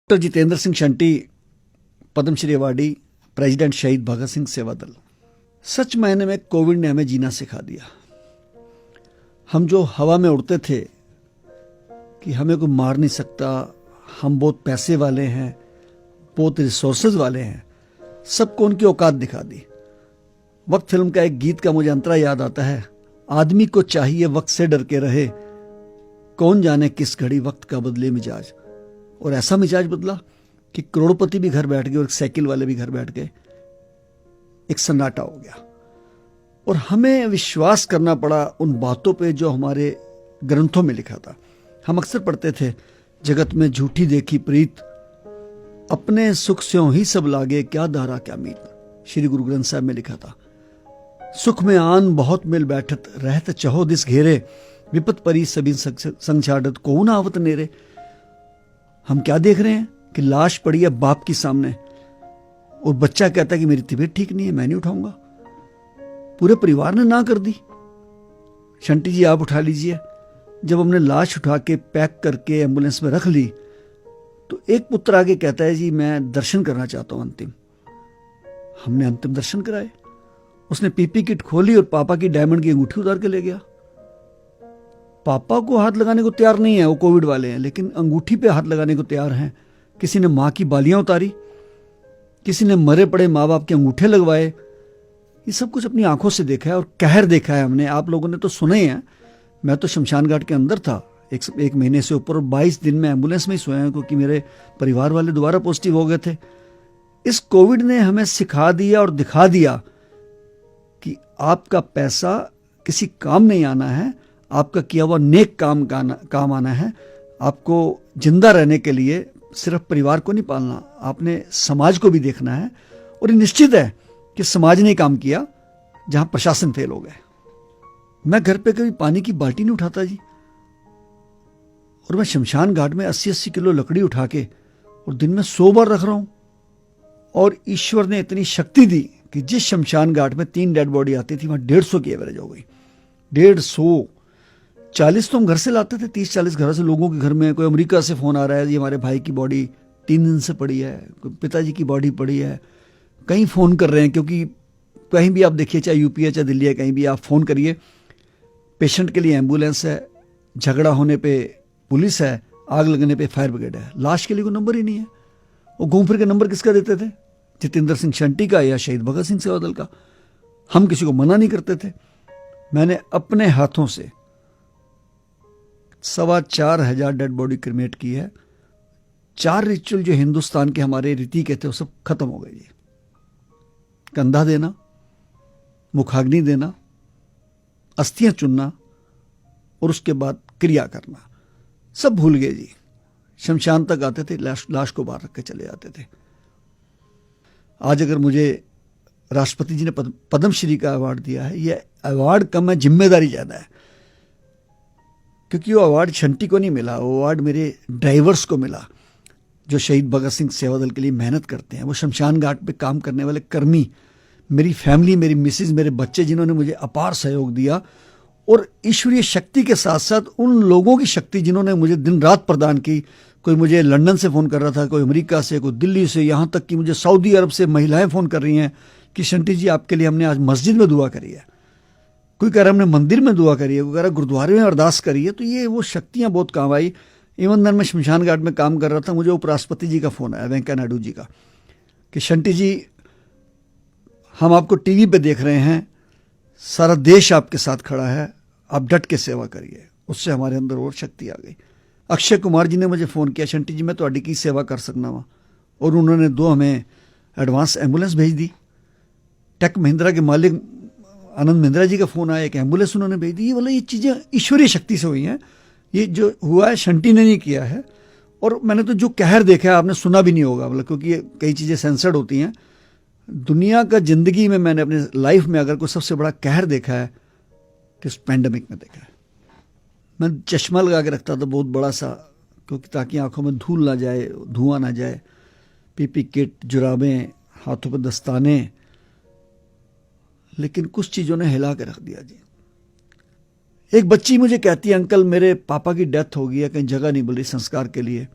Doctor Jitendra Singh Shunty, Padma Shri awardee, president Shaheed Bhagat Singh सेवा दल। सच मायने में कोविड ने हमें जीना सिखा दिया। हम जो हवा में उड़ते थे कि हमें कोई मार नहीं सकता, हम बहुत पैसे वाले हैं, बहुत रिसोर्सेज वाले हैं, सबको उनकी औकात दिखा दी। वक्त फिल्म का एक गीत का मुझे अंतरा याद आता है, आदमी को चाहिए वक्त से डर के रहे, कौन जाने किस घड़ी वक्त का बदले मिजाज। और ऐसा मिजाज बदला कि करोड़पति भी घर बैठ गए और साइकिल वाले भी घर बैठ गए। एक सन्नाटा हो गया और हमें विश्वास करना पड़ा उन बातों पे जो हमारे ग्रंथों में लिखा था। हम अक्सर पढ़ते थे, जगत में झूठी देखी प्रीत, अपने सुख स्यों ही सब लागे, क्या दारा क्या मीत। श्री गुरु ग्रंथ साहब में लिखा था, सुख में आन बहुत मिल बैठत, रहत चहो दिस घेरे, विपत परी सभी संग छाड़त, को न आवत नेरे। हम क्या देख रहे हैं कि लाश पड़ी है बाप की सामने और बच्चा कहता है कि मेरी तबीयत ठीक नहीं है, मैं नहीं उठाऊंगा। पूरे परिवार ने ना कर दी। शंटी जी आप उठा लीजिए। जब हमने लाश उठा के पैक करके एम्बुलेंस में रख ली तो एक पुत्र आगे कहता है, जी मैं दर्शन करना चाहता हूं अंतिम। हमने अंतिम दर्शन कराए। उसने पीपी किट खोली और पापा की डायमंड की अंगूठी उतार के ले गया। पापा को हाथ लगाने को तैयार नहीं है, वो कोविड वाले हैं, लेकिन अंगूठी पे हाथ लगाने को तैयार हैं। किसी ने मां की बालियां उतारी, किसी ने मरे पड़े माँ बाप के अंगूठे लगवाए। ये सब कुछ अपनी आंखों से देखा है और कहर देखा है हमने। आप लोगों ने तो सुने हैं। मैं तो शमशान घाट के अंदर था एक महीने से ऊपर, 22 दिन में एम्बुलेंस में ही सोया, क्योंकि मेरे परिवार वाले दोबारा पॉजिटिव हो गए थे। इस कोविड ने हमें सिखा दिया और दिखा दिया कि आपका पैसा किसी काम नहीं आना है, आपका किया हुआ नेक काम आना है। आपको जिंदा रहने के लिए सिर्फ परिवार को नहीं पालना, आपने समाज को भी देखना है। और ये निश्चित है कि समाज ने काम किया जहां प्रशासन फेल हो गए। मैं घर पे कभी पानी की बाल्टी नहीं उठाता जी, और मैं शमशान घाट में 80-80 किलो लकड़ी उठा के और दिन में 100 बार रख रहा हूं। और ईश्वर ने इतनी शक्ति दी कि जिस शमशान घाट में 3 डेड बॉडी आती थी वहां 150 की एवरेज हो गई। 150 तो हम घर से लाते थे, 30-40 घर से लोगों के घर में। कोई अमेरिका से फोन आ रहा है, ये हमारे भाई की बॉडी 3 दिन से पड़ी है, कोई पिताजी की बॉडी पड़ी है। कहीं फोन कर रहे हैं, क्योंकि कहीं भी आप देखिए, चाहे यूपी है चाहे दिल्ली है, कहीं भी आप फोन करिए, पेशेंट के लिए एम्बुलेंस है, झगड़ा होने पे पुलिस है, आग लगने पे फायर ब्रिगेड है। लाश के लिए कोई नंबर ही नहीं है। वो घूम फिर के नंबर किसका देते थे? जितेंद्र सिंह शंटी का या शहीद भगत सिंह सेवा दल का। हम किसी को मना नहीं करते थे। मैंने अपने हाथों से 4,2500 डेड बॉडी क्रिमेट की है। 4 रिचुअल जो हिंदुस्तान के हमारे रीति के थे वो सब खत्म हो गए जी। कंधा देना, मुखाग्नि देना, अस्थियां चुनना और उसके बाद क्रिया करना, सब भूल गए जी। शमशान तक आते थे, लाश को बाहर रख के चले जाते थे। आज अगर मुझे राष्ट्रपति जी ने पद्मश्री का अवार्ड दिया है, यह अवार्ड कम है, जिम्मेदारी ज्यादा है। क्योंकि वो अवार्ड शंटी को नहीं मिला, वो अवार्ड मेरे ड्राइवर्स को मिला जो शहीद भगत सिंह सेवा दल के लिए मेहनत करते हैं। वो शमशान घाट पे काम करने वाले कर्मी, मेरी फैमिली, मेरी मिसेज, मेरे बच्चे, जिन्होंने मुझे अपार सहयोग दिया। और ईश्वरीय शक्ति के साथ साथ उन लोगों की शक्ति जिन्होंने मुझे दिन रात प्रदान की। कोई मुझे लंदन से फ़ोन कर रहा था, कोई अमेरिका से, कोई दिल्ली से, यहाँ तक कि मुझे सऊदी अरब से महिलाएं फ़ोन कर रही हैं कि शंटी जी आपके लिए हमने आज मस्जिद में दुआ करी है। कोई कह रहा हमने मंदिर में दुआ करी है, कोई कह रहा गुरुद्वारे में अरदास करी है। तो ये वो शक्तियाँ बहुत काम आई। इवन दिन मैं शमशान घाट में काम कर रहा था, मुझे उपराष्ट्रपति जी का फ़ोन आया, वेंकैया नायडू जी का, कि शंटी जी हम आपको टीवी पे देख रहे हैं, सारा देश आपके साथ खड़ा है, आप डट के सेवा करिए। उससे हमारे अंदर और शक्ति आ गई। अक्षय कुमार जी ने मुझे फ़ोन किया, शंटी जी मैं ਤੁਹਾਡੀ की सेवा कर सकना वा, और उन्होंने 2 हमें एडवांस एम्बुलेंस भेज दी। टेक महिंद्रा के मालिक आनंद महिंद्रा जी का फ़ोन आया, एक एम्बुलेंस उन्होंने भेज दी। ये बोला ये चीज़ें ईश्वरीय शक्ति से हुई हैं। ये जो हुआ है शंटी ने नहीं किया है। और मैंने तो जो कहर देखा है आपने सुना भी नहीं होगा, मतलब क्योंकि कई चीज़ें सेंसर्ड होती हैं। दुनिया का ज़िंदगी में मैंने अपने लाइफ में अगर कोई सबसे बड़ा कहर देखा है कि इस पैंडमिक में देखा है। मैं चश्मा लगा के रखता था बहुत बड़ा सा, क्योंकि ताकि आंखों में धूल ना जाए, धुआं ना जाए। पीपी किट, जुराबें, हाथों पर दस्ताने, लेकिन कुछ चीज़ों ने हिला के रख दिया जी। एक बच्ची मुझे कहती है, अंकल मेरे पापा की डेथ हो गई है, कहीं जगह नहीं मिल रही संस्कार के लिए।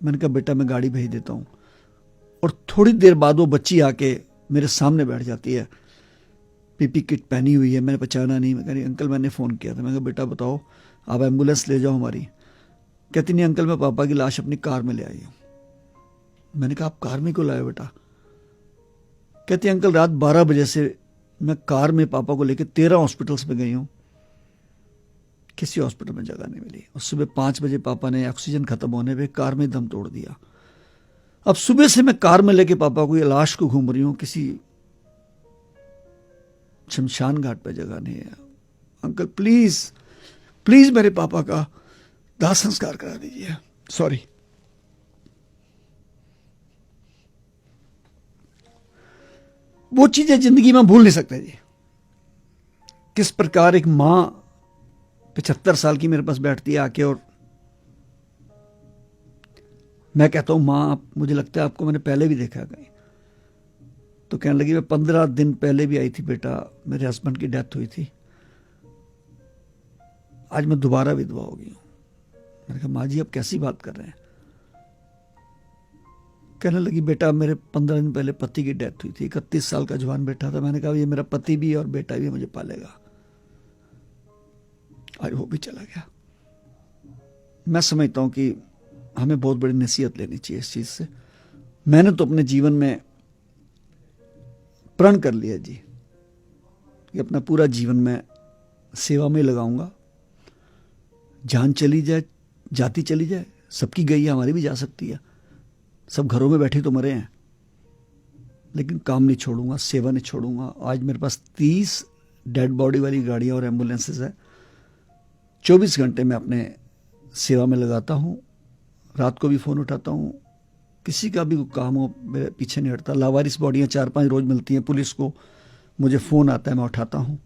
मैंने कहा बेटा मैं गाड़ी भेज देता हूँ। और थोड़ी देर बाद वो बच्ची आके मेरे सामने बैठ जाती है, पीपी किट पहनी हुई है, मैंने पहचाना नहीं। मैं कह रही अंकल मैंने फ़ोन किया था। मैं कहा बेटा बताओ, आप एम्बुलेंस ले जाओ हमारी। कहती नहीं अंकल मैं पापा की लाश अपनी कार में ले आई हूँ। मैंने कहा आप कार में क्यों लाए बेटा? कहती अंकल रात 12 बजे से मैं कार में पापा को लेकर 13 हॉस्पिटल्स में गई हूँ, किसी हॉस्पिटल में जगह नहीं मिली। और सुबह 5 बजे पापा ने ऑक्सीजन खत्म होने पे कार में दम तोड़ दिया। अब सुबह से मैं कार में लेके पापा को, ये लाश को घूम रही हूँ, किसी शमशान घाट पे जगह नहीं है। अंकल प्लीज प्लीज मेरे पापा का दाह संस्कार करा दीजिए। सॉरी। वो चीजें जिंदगी में भूल नहीं सकते जी। किस प्रकार एक मां 75 साल की मेरे पास बैठती है आके, और मैं कहता हूं मां मुझे लगता है आपको मैंने पहले भी देखा है कहीं। तो कहने लगी मैं 15 दिन पहले भी आई थी बेटा, मेरे हस्बैंड की डेथ हुई थी, आज मैं दोबारा विधवा हो गई हूं। मैंने कहा माँ जी आप कैसी बात कर रहे हैं? कहने लगी बेटा मेरे 15 दिन पहले पति की डेथ हुई थी, 31 साल का जवान बेटा था। मैंने कहा ये मेरा पति भी और बेटा भी मुझे पालेगा। आज वो भी चला गया। मैं समझता हूं कि हमें बहुत बड़ी नसीहत लेनी चाहिए इस चीज से। मैंने तो अपने जीवन में प्रण कर लिया जी कि अपना पूरा जीवन मैं सेवा में लगाऊंगा। जान चली जाए, जाती चली जाए, सबकी गई है, हमारी भी जा सकती है। सब घरों में बैठे तो मरे हैं, लेकिन काम नहीं छोड़ूंगा, सेवा नहीं छोड़ूंगा। आज मेरे पास 30 डेड बॉडी वाली गाड़ियां और एम्बुलेंसेज है। 24 घंटे मैं अपने सेवा में लगाता हूं। रात को भी फ़ोन उठाता हूं, किसी का भी काम हो मेरे पीछे नहीं हटता। लावारिस बॉडियां 4-5 रोज मिलती हैं पुलिस को, मुझे फ़ोन आता है, मैं उठाता हूं।